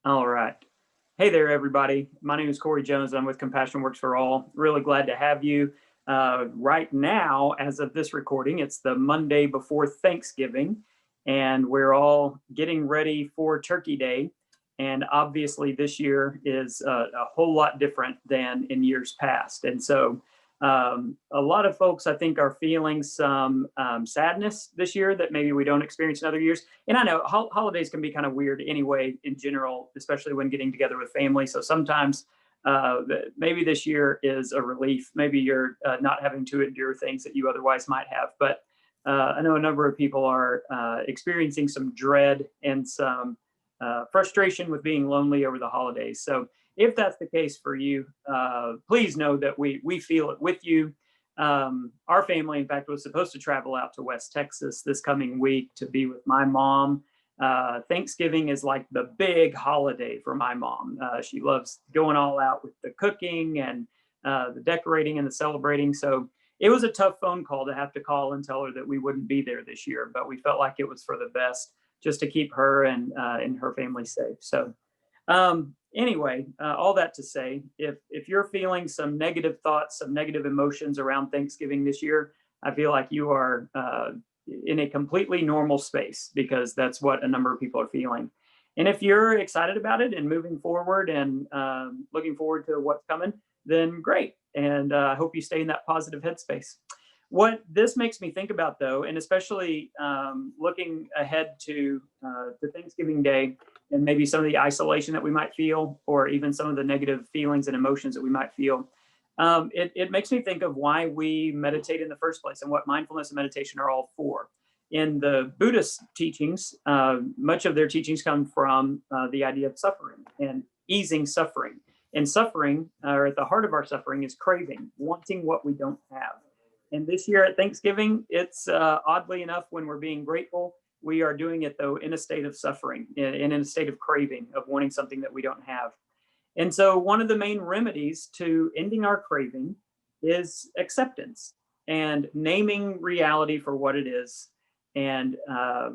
All right. Hey there, everybody. My name is Corey Jones. I'm with Compassion Works for All. Really glad to have you. Right now, as of this recording, it's the Monday before Thanksgiving, and we're all getting ready for Turkey Day. And obviously, this year is a whole lot different than in years past. And so, a lot of folks, I think, are feeling some sadness this year that maybe we don't experience in other years. And I know holidays can be kind of weird anyway, in general, especially when getting together with family. So sometimes maybe this year is a relief. Maybe you're not having to endure things that you otherwise might have. But I know a number of people are experiencing some dread and some frustration with being lonely over the holidays. So if that's the case for you, please know that we feel it with you. Our family, in fact, was supposed to travel out to West Texas this coming week to be with my mom. Thanksgiving is like the big holiday for my mom. She loves going all out with the cooking and the decorating and the celebrating. So it was a tough phone call to have to call and tell her that we wouldn't be there this year, but we felt like it was for the best just to keep her and her family safe. So anyway, all that to say, if you're feeling some negative thoughts, some negative emotions around Thanksgiving this year, I feel like you are in a completely normal space because that's what a number of people are feeling. And if you're excited about it and moving forward and looking forward to what's coming, then great. And I hope you stay in that positive headspace. What this makes me think about, though, and especially looking ahead to Thanksgiving Day, and maybe some of the isolation that we might feel, or even some of the negative feelings and emotions that we might feel. It makes me think of why we meditate in the first place and what mindfulness and meditation are all for. In the Buddhist teachings, much of their teachings come from the idea of suffering and easing suffering. And suffering, or at the heart of our suffering, is craving, wanting what we don't have. And this year at Thanksgiving, it's oddly enough, when we're being grateful, we are doing it, though, in a state of suffering and in a state of craving, of wanting something that we don't have. And so, one of the main remedies to ending our craving is acceptance and naming reality for what it is and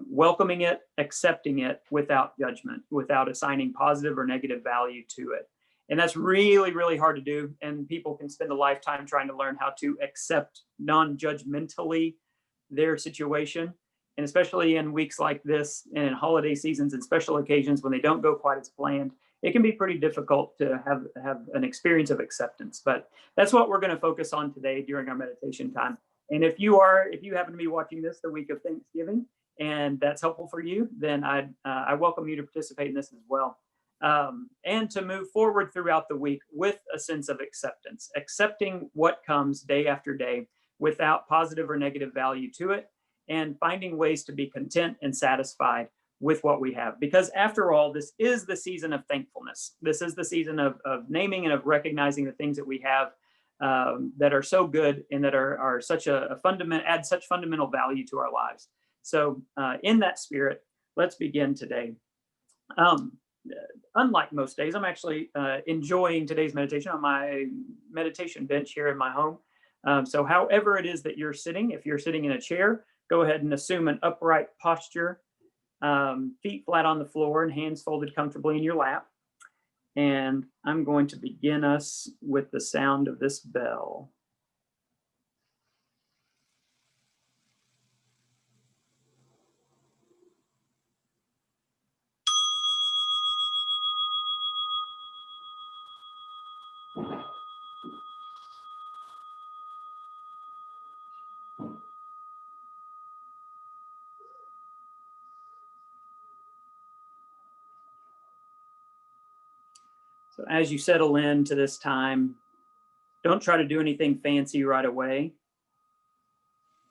welcoming it, accepting it without judgment, without assigning positive or negative value to it. And that's really, really hard to do. And people can spend a lifetime trying to learn how to accept non judgmentally their situation. And especially in weeks like this and in holiday seasons and special occasions when they don't go quite as planned, it can be pretty difficult to have an experience of acceptance. But that's what we're going to focus on today during our meditation time. And if you happen to be watching this the week of Thanksgiving and that's helpful for you, then I welcome you to participate in this as well. And to move forward throughout the week with a sense of acceptance, accepting what comes day after day without positive or negative value to it, and finding ways to be content and satisfied with what we have. Because after all, this is the season of thankfulness. This is the season of naming and of recognizing the things that we have that are so good and that are such a fundamental, add such fundamental value to our lives. So in that spirit, let's begin today. Unlike most days, I'm actually enjoying today's meditation on my meditation bench here in my home. So however it is that you're sitting, if you're sitting in a chair, go ahead and assume an upright posture, feet flat on the floor and hands folded comfortably in your lap. And I'm going to begin us with the sound of this bell. So as you settle into this time, don't try to do anything fancy right away.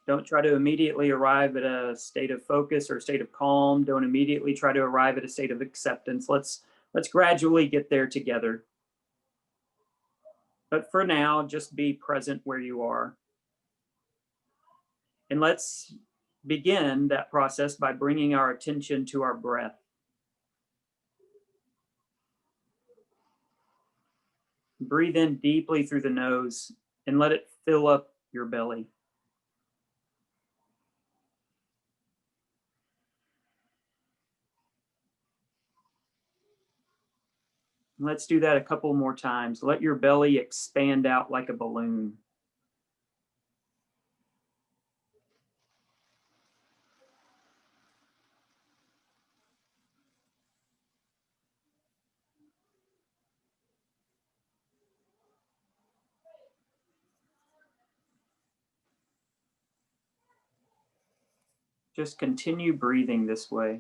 Don't try to immediately arrive at a state of focus or a state of calm. Don't immediately try to arrive at a state of acceptance. Let's gradually get there together. But for now, just be present where you are. And let's begin that process by bringing our attention to our breath. Breathe in deeply through the nose and let it fill up your belly. Let's do that a couple more times. Let your belly expand out like a balloon. Just continue breathing this way.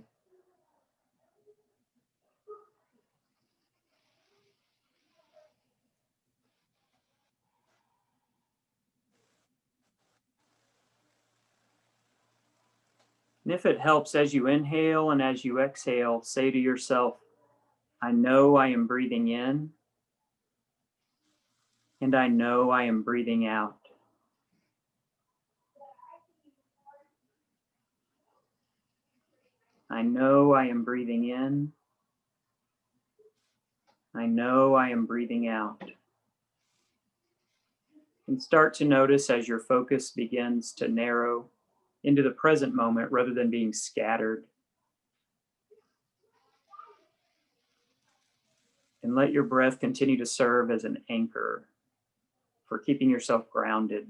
And if it helps, as you inhale and as you exhale, say to yourself, I know I am breathing in, and I know I am breathing out. I know I am breathing in. I know I am breathing out. And start to notice as your focus begins to narrow into the present moment rather than being scattered. And let your breath continue to serve as an anchor for keeping yourself grounded.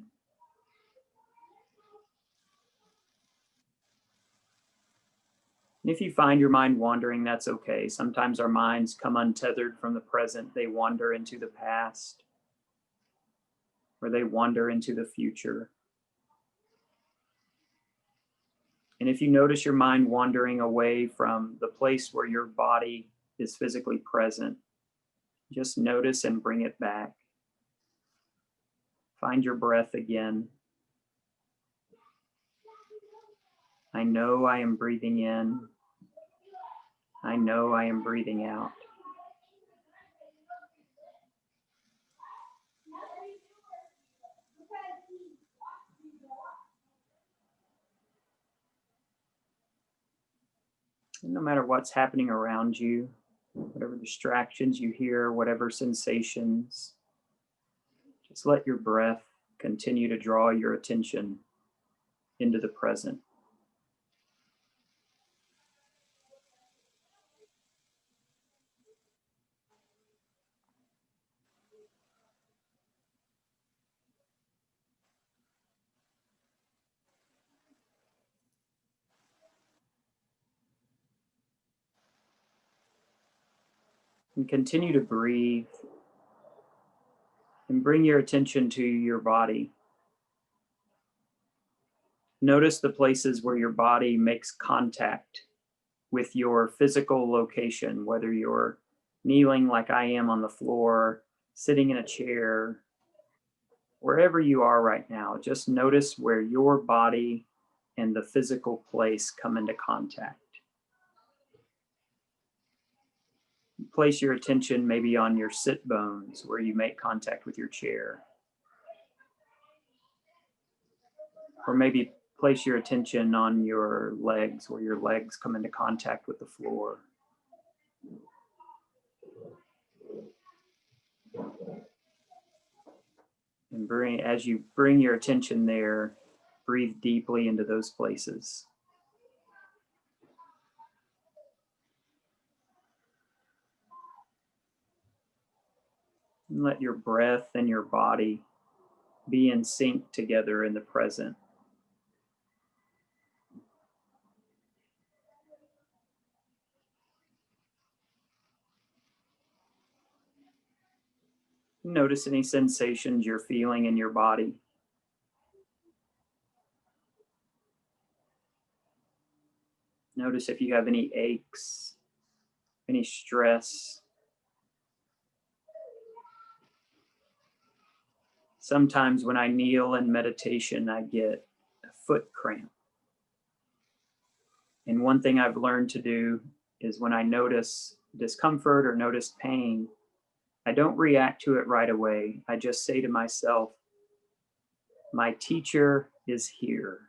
And if you find your mind wandering, that's okay. Sometimes our minds come untethered from the present. They wander into the past, or they wander into the future. And if you notice your mind wandering away from the place where your body is physically present, just notice and bring it back. Find your breath again. I know I am breathing in. I know I am breathing out. And no matter what's happening around you, whatever distractions you hear, whatever sensations, just let your breath continue to draw your attention into the present. And continue to breathe and bring your attention to your body. Notice the places where your body makes contact with your physical location, whether you're kneeling like I am on the floor, sitting in a chair, wherever you are right now. Just notice where your body and the physical place come into contact. Place your attention maybe on your sit bones where you make contact with your chair. Or maybe place your attention on your legs where your legs come into contact with the floor. And as you bring your attention there, breathe deeply into those places. And let your breath and your body be in sync together in the present. Notice any sensations you're feeling in your body. Notice if you have any aches, any stress. Sometimes when I kneel in meditation, I get a foot cramp. And one thing I've learned to do is when I notice discomfort or notice pain, I don't react to it right away. I just say to myself, my teacher is here.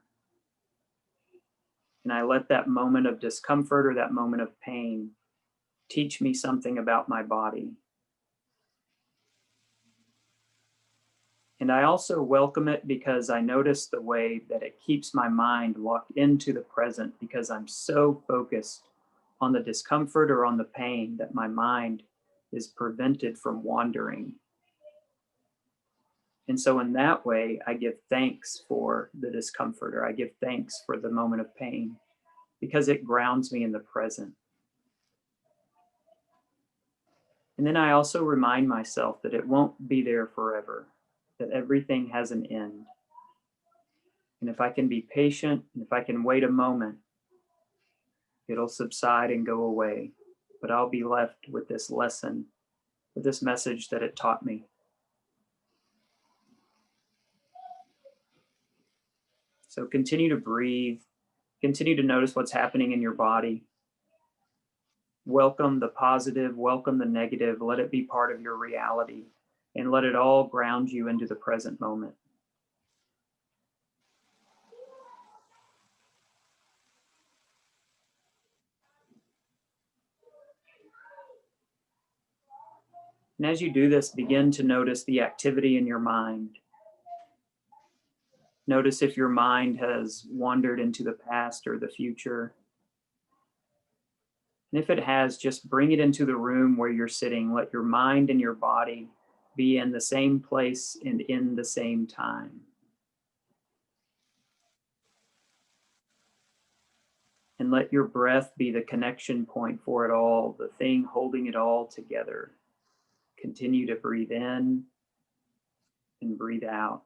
And I let that moment of discomfort or that moment of pain teach me something about my body. And I also welcome it because I notice the way that it keeps my mind locked into the present because I'm so focused on the discomfort or on the pain that my mind is prevented from wandering. And so in that way, I give thanks for the discomfort, or I give thanks for the moment of pain, because it grounds me in the present. And then I also remind myself that it won't be there forever, that everything has an end. And if I can be patient, and if I can wait a moment, it'll subside and go away. But I'll be left with this lesson, with this message that it taught me. So continue to breathe, continue to notice what's happening in your body. Welcome the positive, welcome the negative, let it be part of your reality, and let it all ground you into the present moment. And as you do this, begin to notice the activity in your mind. Notice if your mind has wandered into the past or the future. And if it has, just bring it into the room where you're sitting. Let your mind and your body be in the same place and in the same time. And let your breath be the connection point for it all, the thing holding it all together. Continue to breathe in and breathe out.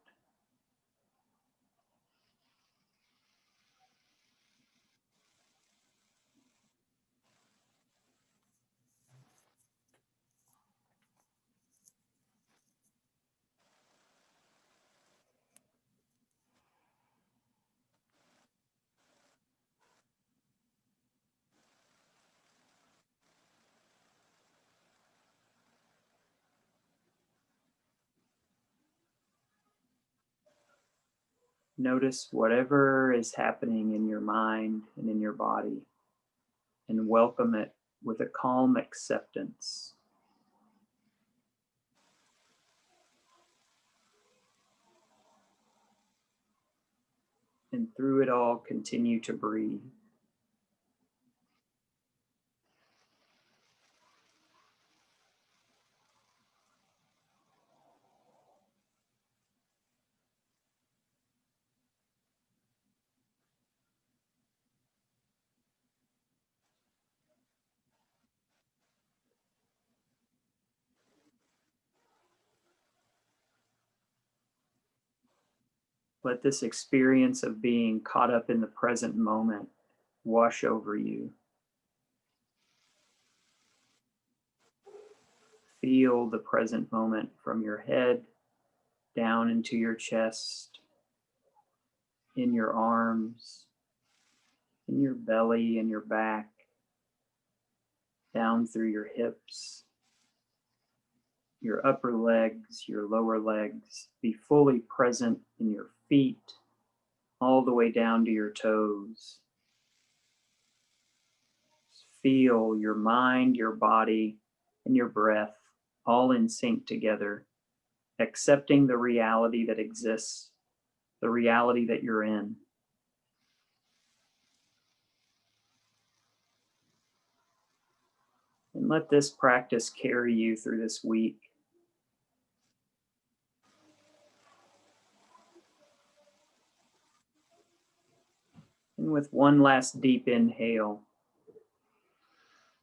Notice whatever is happening in your mind and in your body, and welcome it with a calm acceptance. And through it all, continue to breathe. Let this experience of being caught up in the present moment wash over you. Feel the present moment from your head down into your chest, in your arms, in your belly and your back, down through your hips, your upper legs, your lower legs. Be fully present in your feet, all the way down to your toes. Feel your mind, your body, and your breath all in sync together, accepting the reality that exists, the reality that you're in. And let this practice carry you through this week. And with one last deep inhale,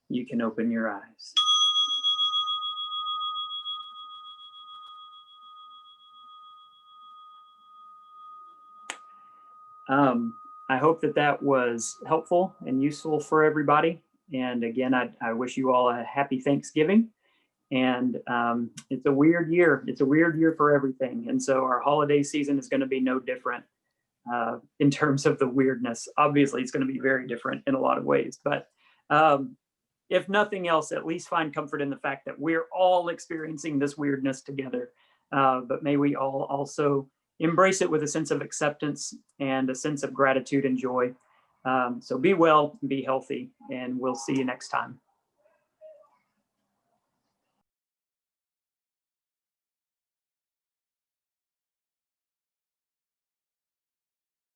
you can open your eyes. I hope that was helpful and useful for everybody. And again, I wish you all a happy Thanksgiving. And it's a weird year. It's a weird year for everything. And so our holiday season is going to be no different in terms of the weirdness. Obviously, it's going to be very different in a lot of ways. But if nothing else, at least find comfort in the fact that we're all experiencing this weirdness together. But may we all also embrace it with a sense of acceptance and a sense of gratitude and joy. So be well, be healthy, and we'll see you next time.